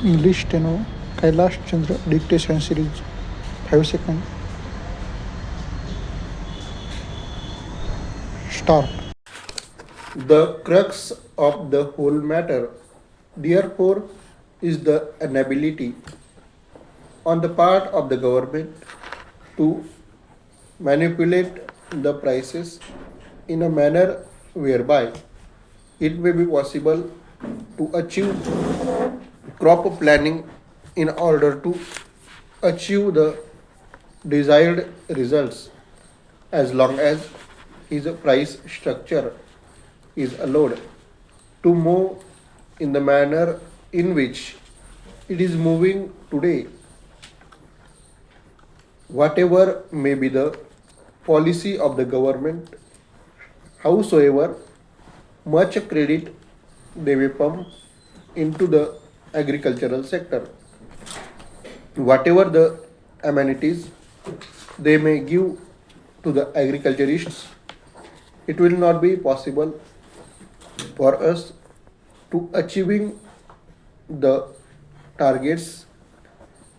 English Steno, Kailash Chandra Dictation series, 5 seconds, start. The crux of the whole matter, therefore, is the inability on the part of the government to manipulate the prices in a manner whereby it may be possible to achieve crop planning in order to achieve the desired results as long as his price structure is allowed to move in the manner in which it is moving today. Whatever may be the policy of the government, howsoever much credit they may pump into the agricultural sector, whatever the amenities they may give to the agriculturists, it will not be possible for us to achieving the targets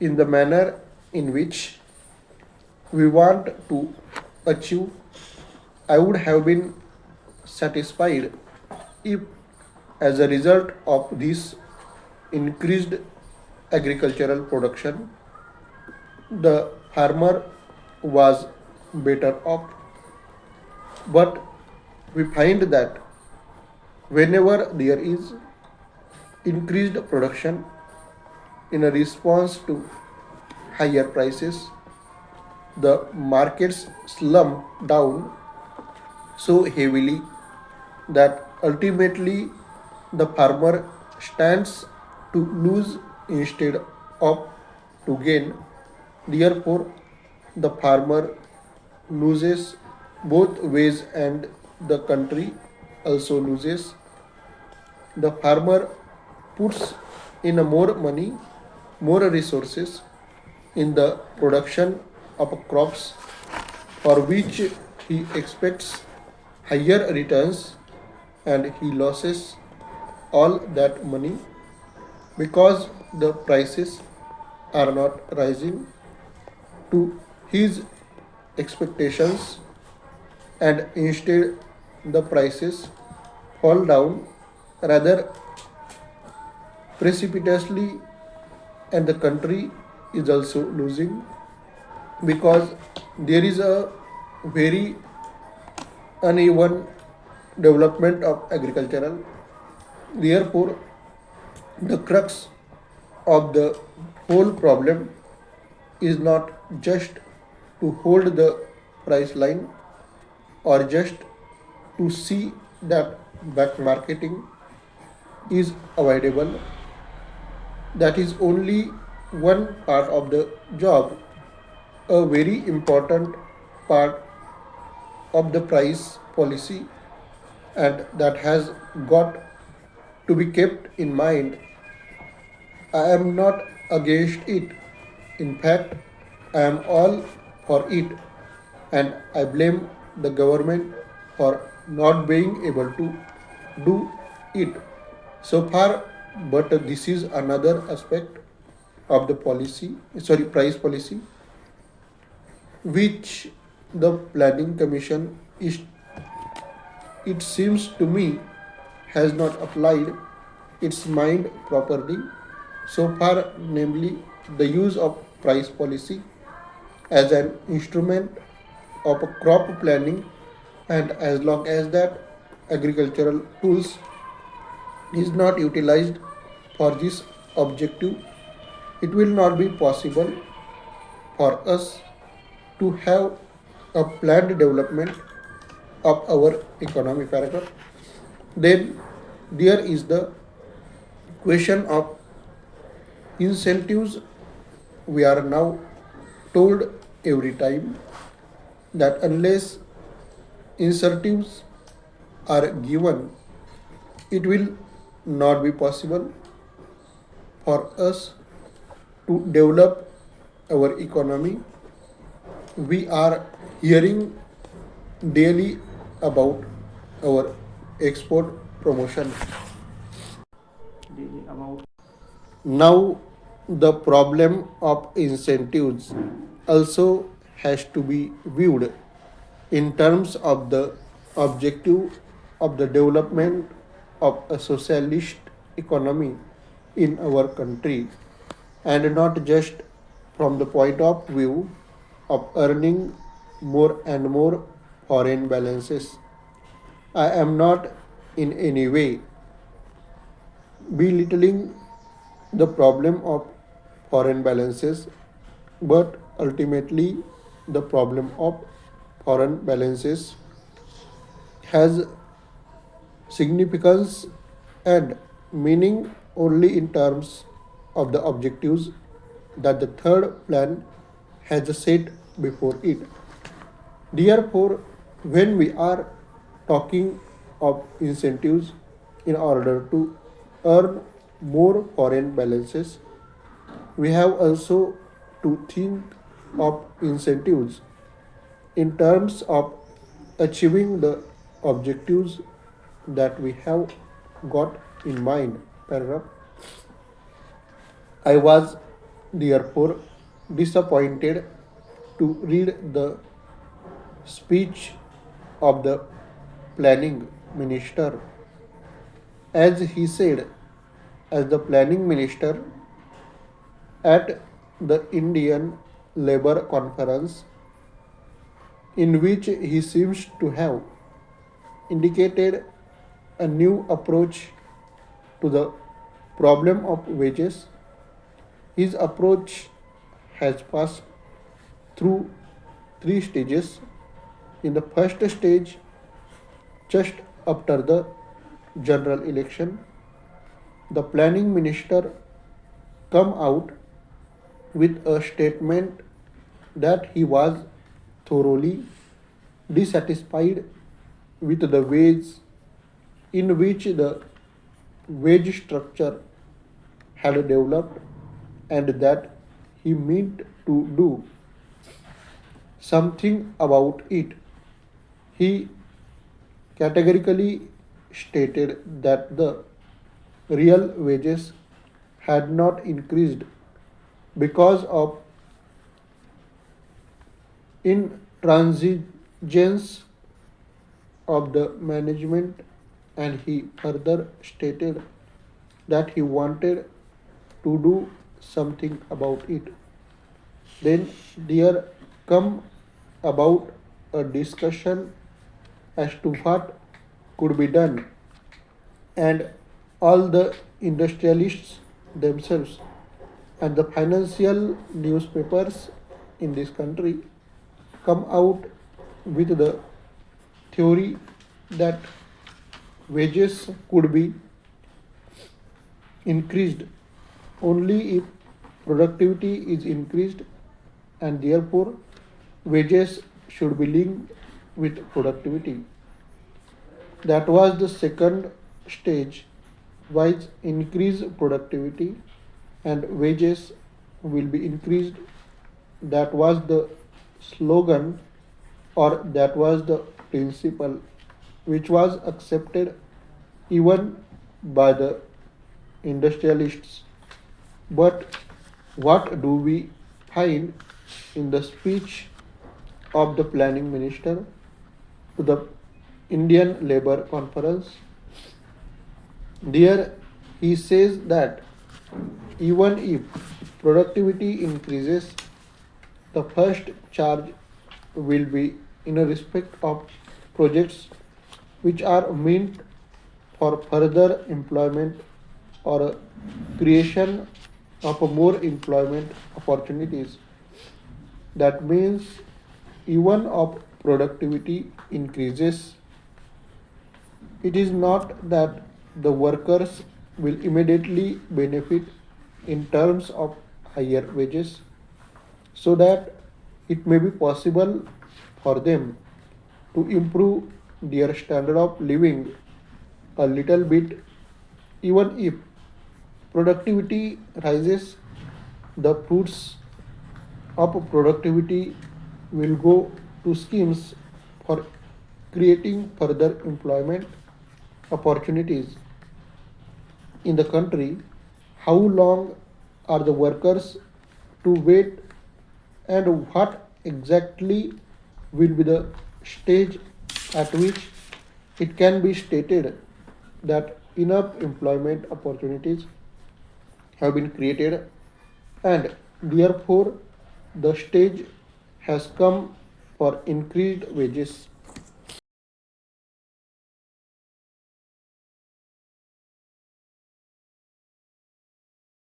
in the manner in which we want to achieve. I would have been satisfied if, as a result of this increased agricultural production, the farmer was better off. But we find that whenever there is increased production in a response to higher prices, the markets slump down so heavily that ultimately the farmer stands to lose instead of to gain. Therefore, the farmer loses both ways and the country also loses. The farmer puts in a more money, more resources in the production of crops for which he expects higher returns, and he loses all that money because the prices are not rising to his expectations, and instead the prices fall down rather precipitously, and the country is also losing because there is a very uneven development of agricultural. Therefore, the crux of the whole problem is not just to hold the price line or just to see that back marketing is avoidable. That is only one part of the job. A very important part of the price policy, and that has got to be kept in mind. I am not against it. In fact, I am all for it, and I blame the government for not being able to do it so far. But this is another aspect of the policy, sorry, price policy, which the planning commission is, it seems to me, has not applied its mind properly so far, namely the use of price policy as an instrument of crop planning. And as long as that agricultural tools is not utilized for this objective, it will not be possible for us to have a planned development of our economy paragraph. Then there is the question of incentives. We are now told every time that unless incentives are given, it will not be possible for us to develop our economy. We are hearing daily about our export promotion. Daily about Now, the problem of incentives also has to be viewed in terms of the objective of the development of a socialist economy in our country, and not just from the point of view of earning more and more foreign balances. I am not in any way belittling the problem of foreign balances, but ultimately the problem of foreign balances has significance and meaning only in terms of the objectives that the third plan has set before it. Therefore, when we are talking of incentives in order to earn more foreign balances, we have also to think of incentives in terms of achieving the objectives that we have got in mind. Paragraph. I was therefore disappointed to read the speech of the planning minister. As he said, as the planning minister at the Indian Labour Conference, in which he seems to have indicated a new approach to the problem of wages. His approach has passed through three stages. In the first stage, just after the general election, the planning minister come out with a statement that he was thoroughly dissatisfied with the ways in which the wage structure had developed, and that he meant to do something about it. He categorically stated that the real wages had not increased because of intransigence of the management, and he further stated that he wanted to do something about it. Then there come about a discussion as to what could be done, and all the industrialists themselves and the financial newspapers in this country come out with the theory that wages could be increased only if productivity is increased, and therefore wages should be linked with productivity. That was the second stage, wise increase productivity and wages will be increased. That was the slogan, or that was the principle which was accepted even by the industrialists. But what do we find in the speech of the planning minister to the Indian Labour Conference? There he says that even if productivity increases, the first charge will be in respect of projects which are meant for further employment or creation of more employment opportunities. That means even of productivity increases, it is not that the workers will immediately benefit in terms of higher wages, so that it may be possible for them to improve their standard of living a little bit. Even if productivity rises, the fruits of productivity will go to schemes for creating further employment opportunities in the country, how long are the workers to wait, and what exactly will be the stage at which it can be stated that enough employment opportunities have been created and therefore the stage has come for increased wages.